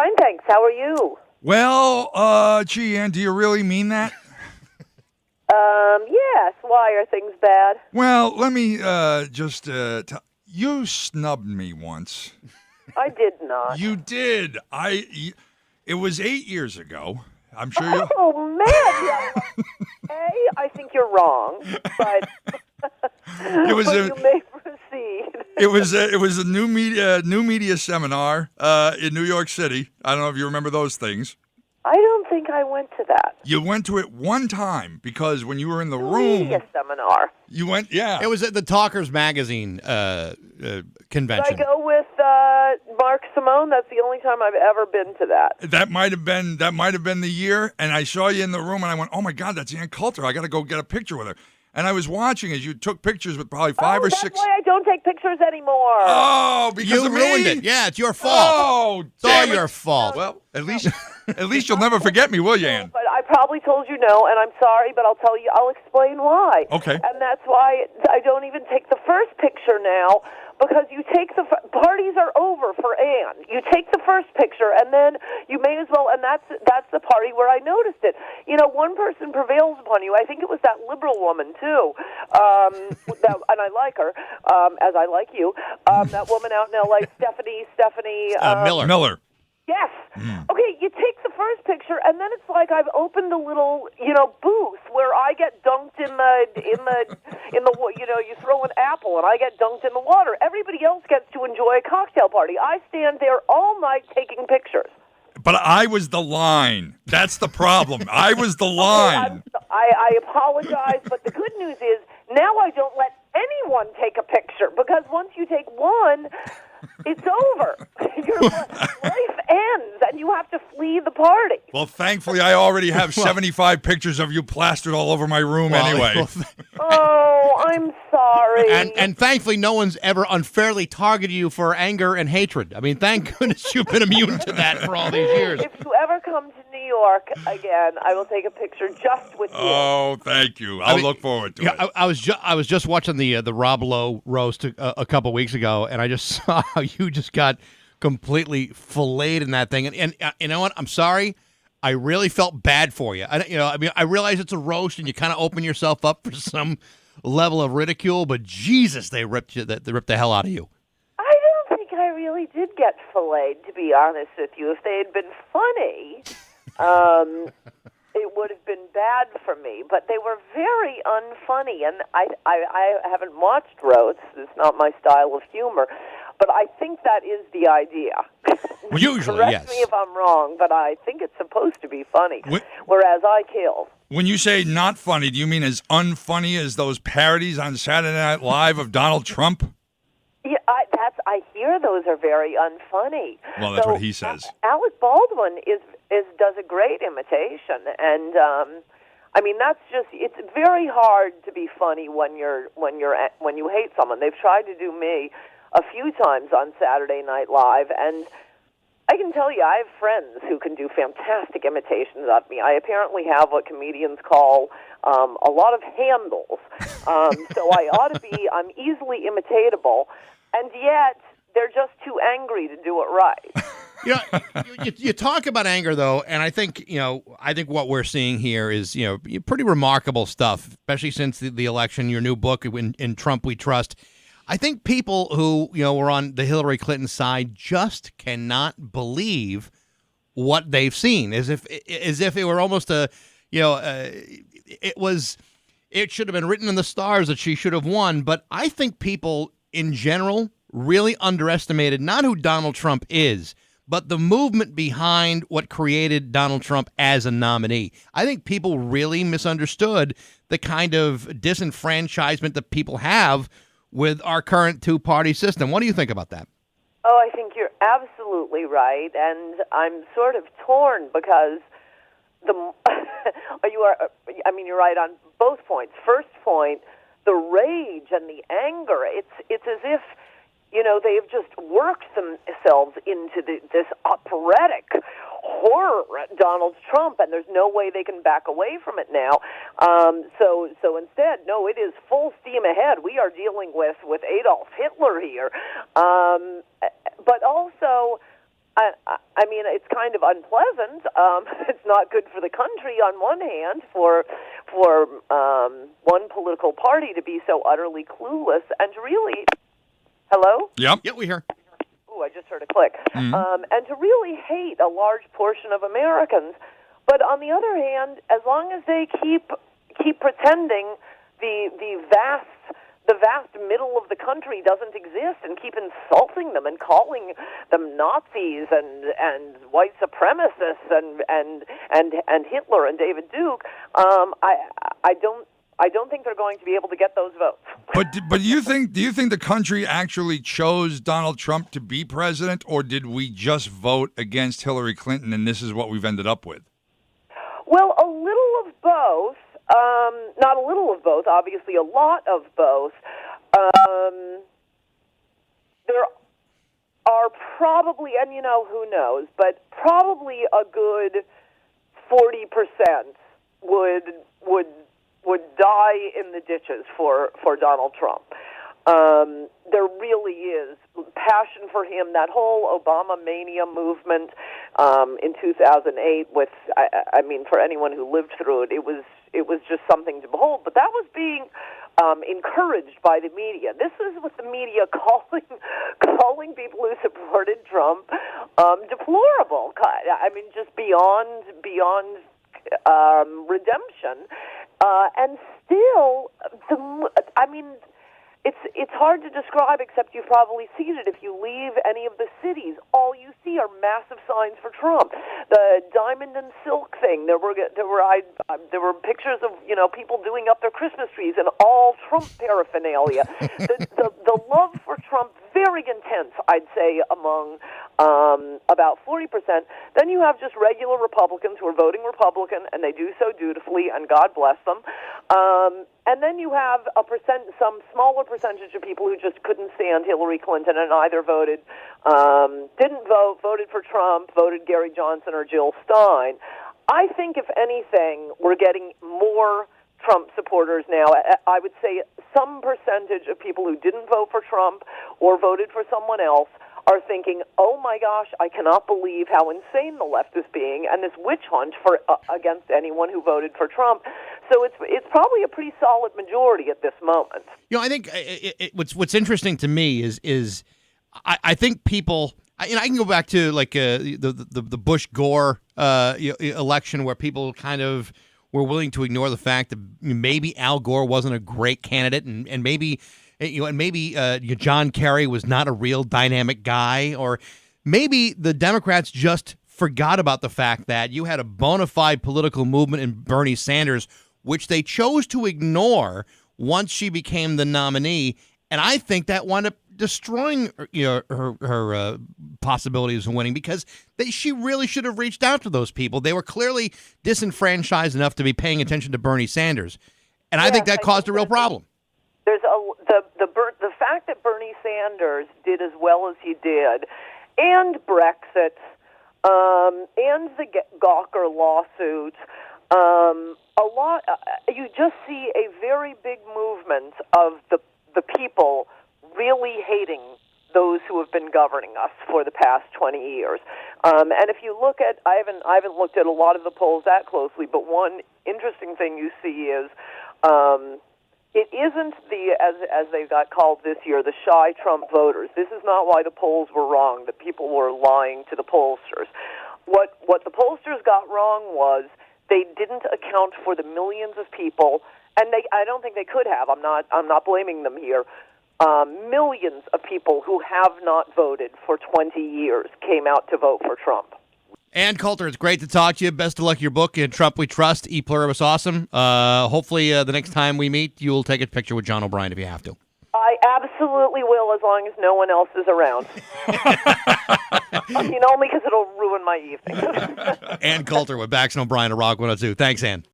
Fine, thanks. How are you? Well, gee, Ann, do you really mean that? Yes. Why are things bad? Well, let me just tell you snubbed me once. I did not. You did. It was 8 years ago. I'm sure you. Oh man! I think you're wrong, but It was you may proceed. It was a new media seminar in New York City. I don't know if you remember those things. I don't think I went to that. You went to it one time because when you were in the room, Media seminar. you went. Yeah, It was at the Talkers Magazine convention. Did I go with Mark Simone? That's the only time I've ever been to that. That might have been the year. And I saw you in the room, and I went, "Oh my God, that's Ann Coulter! I got to go get a picture with her." And I was watching as you took pictures with probably five or that's six. That's why I don't take pictures anymore. Oh, because You of ruined me? it. Yeah, it's your fault. Oh, It's all damn it. your fault. Well, at least you'll never forget me, will you, Ann? But I probably told you no, and I'm sorry, but I'll explain why. Okay. And that's why I don't even take the first picture now, because you take parties are over for Ann. You take the first picture, and then you may as well, and that's the party where I noticed it. You know, one person prevails upon you. I think it was that liberal woman, too, and I like her, as I like you, that woman out in L.A., Stephanie Miller. Yes. Okay, you take the first picture, and then it's like I've opened a little, booth where I get dunked in the you throw an apple and I get dunked in the water. Everybody else gets to enjoy a cocktail party. I stand there all night taking pictures. But I was the line. That's the problem. I was the line. I apologize, but the good news is now I don't let anyone take a picture, because once you take one, it's over. Your life ends, and you have to flee the party. Well, thankfully, I already have 75 pictures of you plastered all over my room anyway. Oh, I'm sorry. And thankfully, no one's ever unfairly targeted you for anger and hatred. I mean, thank goodness you've been immune to that for all these years. If you ever come to New York again, I will take a picture just with you. Oh, thank you. I'll look forward to it. I was just watching the Rob Lowe roast a couple weeks ago, and I just saw how you just got completely filleted in that thing. And you know what? I'm sorry. I really felt bad for you. I realize it's a roast, and you kind of open yourself up for some level of ridicule, but Jesus, they ripped the hell out of you. I don't think I really did get filleted, to be honest with you. If they had been funny, it would have been bad for me. But they were very unfunny, and I haven't watched roasts. It's not my style of humor. But I think that is the idea. Usually, Correct me if I'm wrong, but I think it's supposed to be funny, whereas I kill. When you say not funny, do you mean as unfunny as those parodies on Saturday Night Live of Donald Trump? Yeah, I hear those are very unfunny. Well, that's what he says. Alec Baldwin does a great imitation, and that's just, it's very hard to be funny when you hate someone. They've tried to do me a few times on Saturday Night Live, and I can tell you, I have friends who can do fantastic imitations of me. I apparently have what comedians call a lot of handles, so I'm easily imitatable, and yet they're just too angry to do it right. You talk about anger, though, and I think what we're seeing here is pretty remarkable stuff, especially since the election. Your new book, In Trump We Trust. I think people who were on the Hillary Clinton side just cannot believe what they've seen, as if it were almost it should have been written in the stars that she should have won. But I think people in general really underestimated not who Donald Trump is, but the movement behind what created Donald Trump as a nominee. I think people really misunderstood the kind of disenfranchisement that people have with our current two-party system. What do you think about that? Oh, I think you're absolutely right, and I'm sort of torn because you're right on both points. First point, the rage and the anger. It's as if they've just worked themselves into this operatic horror at Donald Trump, and there's no way they can back away from it now. So instead, no, it is full steam ahead. We are dealing with Adolf Hitler here. But also, I mean, it's kind of unpleasant. It's not good for the country on one hand for one political party to be so utterly clueless and to really. Hello? Yep. Yeah, we hear. Ooh, I just heard a click. Mm-hmm. And to really hate a large portion of Americans. But on the other hand, as long as they keep pretending the vast middle of the country doesn't exist and keep insulting them and calling them Nazis and white supremacists and Hitler and David Duke, I don't think they're going to be able to get those votes. But do you think the country actually chose Donald Trump to be president, or did we just vote against Hillary Clinton and this is what we've ended up with? Well, a little of both. Not a little of both, obviously a lot of both. There are probably, and who knows, but probably a good 40% would die in the ditches for Donald Trump. There really is passion for him. That whole Obama mania movement in 2008, with I mean, for anyone who lived through it, it was just something to behold. But that was being encouraged by the media. This is with the media calling people who supported Trump deplorable. I mean, just beyond redemption. And still, it's hard to describe, except you've probably seen it. If you leave any of the cities, all you see are massive signs for Trump. The diamond and silk thing. There were pictures of people doing up their Christmas trees and all Trump paraphernalia. The love for Trump, very intense, I'd say, among about 40%. Then you have just regular Republicans who are voting Republican, and they do so dutifully, and God bless them. And then you have some smaller percentage of people who just couldn't stand Hillary Clinton and either didn't vote, voted for Trump, voted Gary Johnson or Jill Stein. I think, if anything, we're getting more Trump supporters now. I would say some percentage of people who didn't vote for Trump or voted for someone else are thinking, oh my gosh, I cannot believe how insane the left is being, and this witch hunt against anyone who voted for Trump. So it's probably a pretty solid majority at this moment. I think what's interesting to me is I think people. I can go back to like the Bush Gore election, where people kind of were willing to ignore the fact that maybe Al Gore wasn't a great candidate, and maybe. Maybe John Kerry was not a real dynamic guy, or maybe the Democrats just forgot about the fact that you had a bona fide political movement in Bernie Sanders, which they chose to ignore once she became the nominee. And I think that wound up destroying her possibilities of winning, because she really should have reached out to those people. They were clearly disenfranchised enough to be paying attention to Bernie Sanders. And I think that caused a real problem. There's the fact that Bernie Sanders did as well as he did, and Brexit, and the Gawker lawsuit, a lot. You just see a very big movement of the people really hating those who have been governing us for the past 20 years. And if you look at, I haven't looked at a lot of the polls that closely, but one interesting thing you see is. It isn't as they got called this year, the shy Trump voters. This is not why the polls were wrong, that people were lying to the pollsters. What the pollsters got wrong was they didn't account for the millions of people, and I don't think they could have. I'm not blaming them here. Millions of people who have not voted for 20 years came out to vote for Trump. Ann Coulter, it's great to talk to you. Best of luck with your book, In Trump We Trust, E Pluribus Awesome. Hopefully the next time we meet, you'll take a picture with John O'Brien if you have to. I absolutely will, as long as no one else is around. Only because it'll ruin my evening. Ann Coulter with Bax and O'Brien at Rock 102. Thanks, Ann.